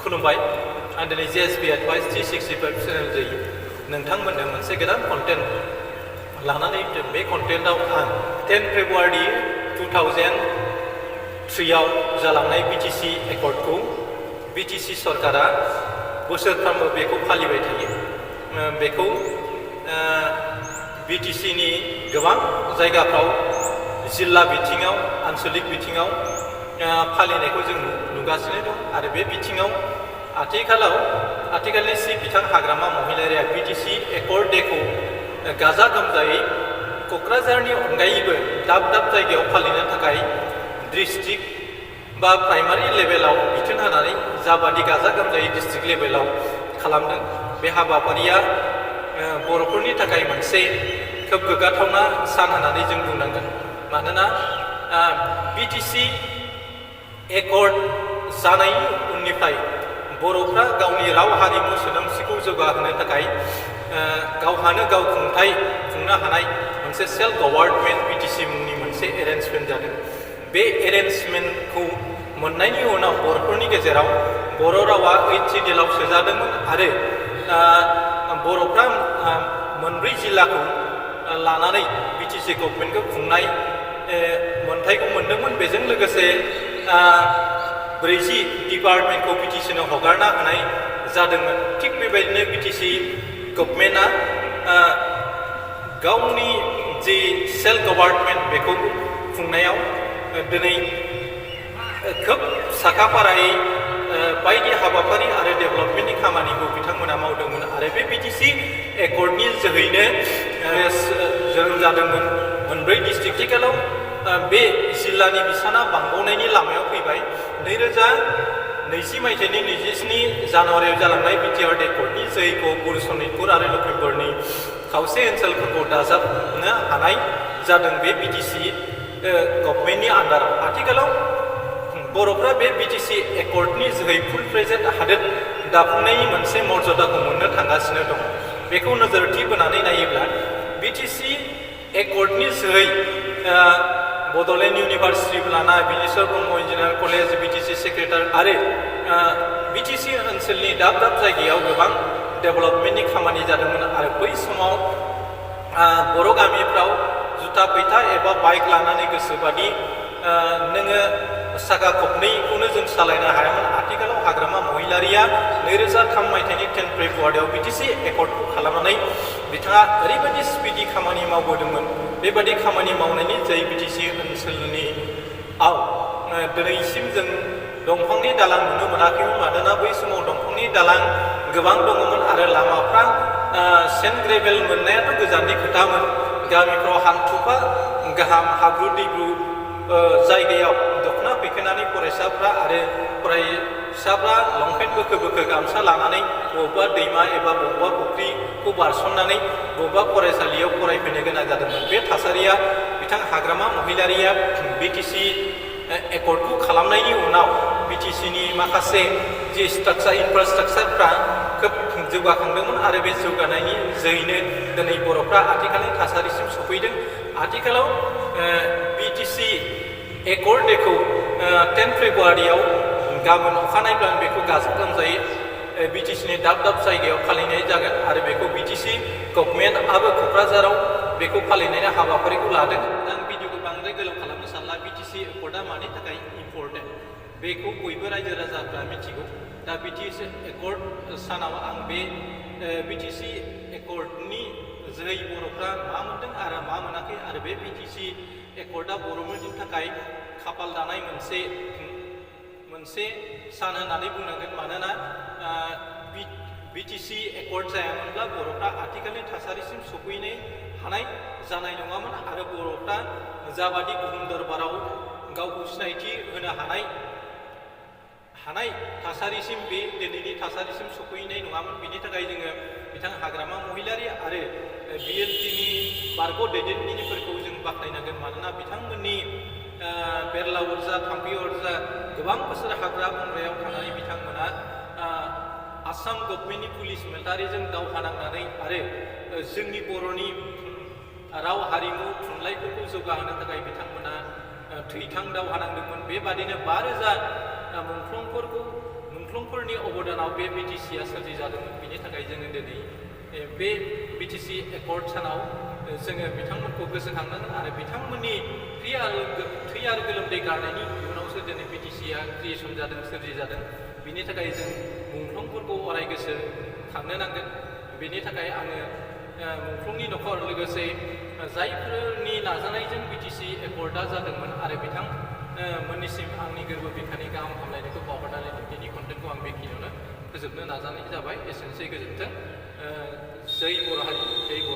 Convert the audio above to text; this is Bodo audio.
खुलुमबाय आं दिनै JSB Advice G65 चेनेल जयै नोंथांमोननो मोनसे गोदान कन्टेन्ट लानानै बे कन्टेन्टआव आं 10 फेब्रुवारि 2003 आव जालांनाय BTC Accordखौ BTC सरकारा बोसोरफ्रोमबो बेखौ फालिबाय थायो। बेखौ BTC नि गोबां जायगाफ्राव जिल्ला बिथिङाव आन्चलिक बिथिङाव फालिनायखौ जों नुगासिनो दं आरो बे बिथिङाव आथिखालनि बिथां हाग्रामा महिलारिया BTC Accord खौ गाजा गोमजायै क'क्राझारनि अनगायैबो दाब दाब जायगायाव फालिनो थाखाय डिस्ट्रिक्ट बा प्राइमारि लेभेलाव बिथोन होनानै जाबादि गाजा गोमजायै डिस्ट्रिक्ट लेभेलाव खालामदों बे हाबाफारिया बर'फोरनि थाखाय मोनसे खोब गोग्गाथावना सान होननानै जों बुंनांगोन। मानोना BTC Accord जानायनि उननिफ्राय बर'फ्रा गावनि राव हारिमु सोदोमस्रिखौ जौगाहोनो थाखाय गावहानो गाव खुंथाय खुंनो हानाय मोनसे सेल्फ गभार्नमेन्ट BTC मुंनि मोनसे एरेन्जमेन्ट जादों। बे एरेन्जमेन्टखौ मोननायनि उनाव बर'फोरनि गेजेराव बर' रावा 8 सिडिउलाव सोजादोंमोन आरो बर'फ्रा मोनब्रै जिल्लाखौ लानानै BTC गभर्नमेन्टखौ खुंनाय मोनथायखौ मोनदोंमोन। बेजों लोगोसे 40 डिपार्टमेन्टखौ BTC नो हगारना होनाय जादोंमोन। थिग बेबायदिनो BTC गभर्नमेन्टआ गावनि जि सेल्फ गभार्नमेन्ट बेखौ खुंनायाव दिनै खोब साखाफारायै बायदि हाबाफारि आरो डेभेलपमेन्टनि खामानिखौ बिथांमोना मावदोंमोन आरो बे BTC Accordनि जोहैनो जोनोम जादोंमोन। मोनब्रै डिस्ट्रिक्टिकेलाव बे जिल्लानि बिसाना बांबावनायनि लामायाव फैबाय। 2020 मायथाइनि 27 जानुवारियाव जालांनाय BTC Accordनि जोहै गहपुर सनितपुर आरो लखिमपुरनि खावसे ओनसोलफोरखौ दाजाबनो हानाय जादों बे BTC गभर्नमेन्टनि आन्दाराव। आथिखालाव बर'फ्रा बे BTC Accordनि जोहै फुल प्रेजेन्ट हादोर दाफुंनायनि मोनसे मर्यादाखौ मोननो थांगासिनो दं। बेखौ नोजोरथि बोनानै नायोब्ला BTC Accordनि जोहै बड'लेण्ड इउनिभार्सिटि लाना Bineshwar Brahma engineering college BTC secretary आरो BTC ओनसोलनि दाब दाब जायगायाव गोबां डेभेलपमेन्टनि खामानि जादोंमोन आरो बै समाव बर' गामिफ्राव जुथा फैथा एबा बाइक लानानै गोसोबादि नोङो साखा खबनैखौनो जों सालायनो हायामोन। आथिखालाव हाग्रामा महिलारिया 2003 मायथाइनि 10 फेब्रुवारियाव BTC Accordखौ खालामनानै बिथाङा ओरैबायदि स्पिडि खामानि मावबोदोंमोन। बेबादि खामानि मावनायनि जै BTC ओनसोलनि दिनैसिम जों दंफांनि दालां नुनो मोनाखैमोन। मानोना बै समाव दंफांनि दालां गोबां दङमोन आरो लामाफ्रा सेन्ट ग्रेभेल मोननायाथ' गोजाननि खोथामोन। गामिफ्राव हान्थुफा गाहाम हाब्रु दैब्रु जायगायाव दख'ना फैखोनानै फरायसाफ्रा आरो फरायसाफ्रा लंपेन्ट बोखो बोखो गामसा लानानै बबेबा दैमा एबा बबेबा फुख्रिखौ बारसननानै बबेबा फरायसालियाव फरायफैनो गोनां जादोंमोन। बे थासारिया बिथां हाग्रामा महिलारिया BTC Accordखौ खालामनायनि उनाव BTC नि माखासे जि इनफ्रास्ट्राक्चारफ्रा खोब जौगाखांदोंमोन आरो बे जौगानायनि जोहैनो दिनै बर'फ्रा आथिखालनि थासारिसिम सफैदों। आथिखालाव BTC Accord खौ 10 फेब्रुवारियाव गाबोन अखानायब्लानो बेखौ गाजा गोमजायै BTC नि दाब दाब जायगायाव फालिनाय जागोन आरो बेखौ BTC गभर्नमेन्टआबो क'क्राझाराव बेखौ फालिनायनि हाबाफारिखौ लादों। आं भिडिअखौ बांद्राय गोलाव खालामनो सानला। BTC Accordआ मानि थाखाय इम्परटेन्ट बेखौ बयबो रायजो राजाफ्रा मिथिगौ। दा BTC Accord सानाव आं बे BTC Accordनि जोहै बर'फ्रा मा मोनदों आरो मा मोनाखै आरो बे BTC Accordआ बर'फोरनि थाखाय खाफाल दानाय मोनसे सान होननानै बुंनांगोन। मानोना BTC Accord जायामोनब्ला बर'फ्रा आथिखालनि थासारिसिम सफैनो हानाय जानाय नङामोन आरो बर'फ्रा जाबादि बुहुम दरबाराव गावखौ सिनायथि होनो हानाय थासारिसिम बे दिनैनि थासारिसिम सफैनाय नङामोन। बेनि थाखाय जोङो बिथां हाग्रामा महिलारि आरो BLTनि बारग' दैदेनगिरिफोरखौ जों बाख्नायनांगोन। मानोना बिथांमोननि बेरला अरजा थाम्फै अरजा गोबां बोसोर हाग्रा बंग्रायाव थानानै बिथांमोना आसाम गभर्नमेन्टनि पुलिस मिलिटारिजों दावहा नांनानै आरो जोंनि बर'नि राव हारिमु थुनलाइफोरखौ जौगाहोनो थाखाय बिथांमोना थैथां दावहा नांदोंमोन। बेबादिनो 5,000 मुंख्लंफोरनि बिथांमोननि अबदानाव बे BTCआ सोरजिजादोंमोन। बिनि थाखाय जोङो दिनै बे BTC Accord सानाव जोङो बिथांमोनखौ गोसोखांनांगोन आरो बिथांमोननि थै आरो गोलोमदै गारनायनि इयुनावसो दिनै BTCआ क्रिएसन जादों, सोरजिजादों। बिनि थाखाय जों मुंख्लंफोरखौ अराय गोसो खांनो नांगोन। बेनि थाखाय आङो मुंख्लंनि न'खर लोगोसे जायफोरनि नाजानायजों BTC Accordआ जादोंमोन आरो बिथांमोननिसिम आंनि गोरबो बिखानि गाहाम हामलायनायखौ बावहरनानै दिनैनि कन्टेन्टखौ आं बेखिनियावनो फोजोबनो नाजानाय जाबाय। एसेनोसै, गोजोन्थों। जै बर' हारि, जै बर'।